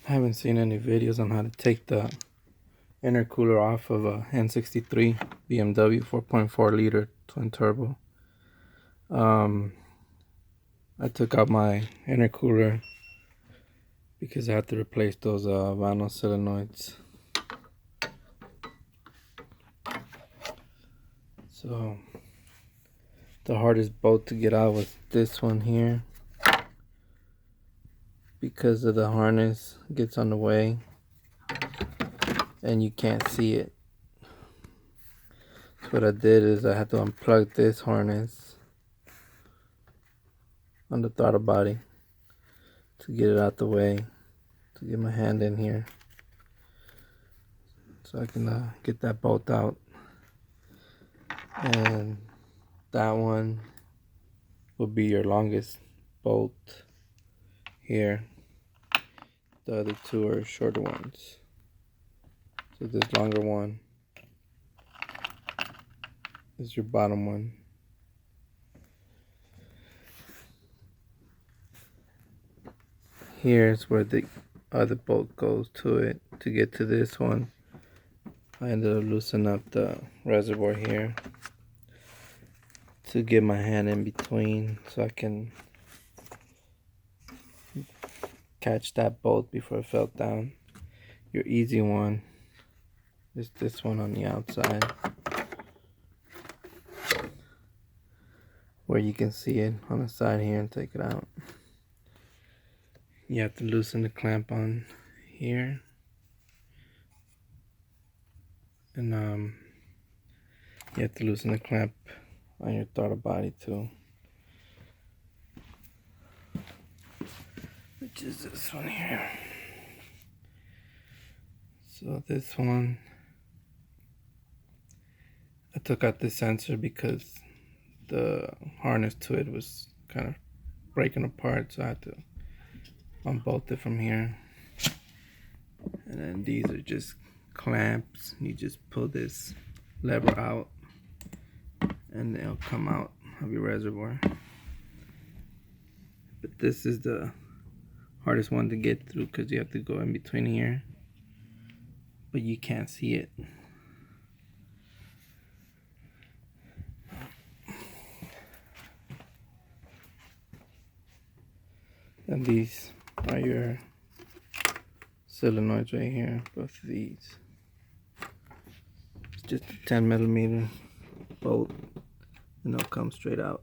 I haven't seen any videos on how to take the intercooler off of a N63 BMW 4.4 liter twin turbo. I took out my intercooler because I had to replace those vanos solenoids. So the hardest bolt to get out was this one here, because of the harness gets on the way and you can't see it. So what I did is I had to unplug this harness on the throttle body to get it out the way, to get my hand in here so I can get that bolt out. And that one will be your longest bolt here. The other two are shorter ones. So this longer one is your bottom one. Here's where the other bolt goes to it. To get to this one, I ended up loosening up the reservoir here to get my hand in between so I can catch that bolt before it fell down. Your easy one is this one on the outside, where you can see it on the side here and take it out. You have to loosen the clamp on here, and you have to loosen the clamp on your throttle body too, which is this one here. So this one, I took out the sensor because the harness to it was kind of breaking apart, so I had to unbolt it from here. And then these are just clamps. You just pull this lever out and they'll come out of your reservoir. But this is the hardest one to get through because you have to go in between here, but you can't see it. And these are your solenoids right here, both of these. It's just a 10mm bolt and they'll come straight out.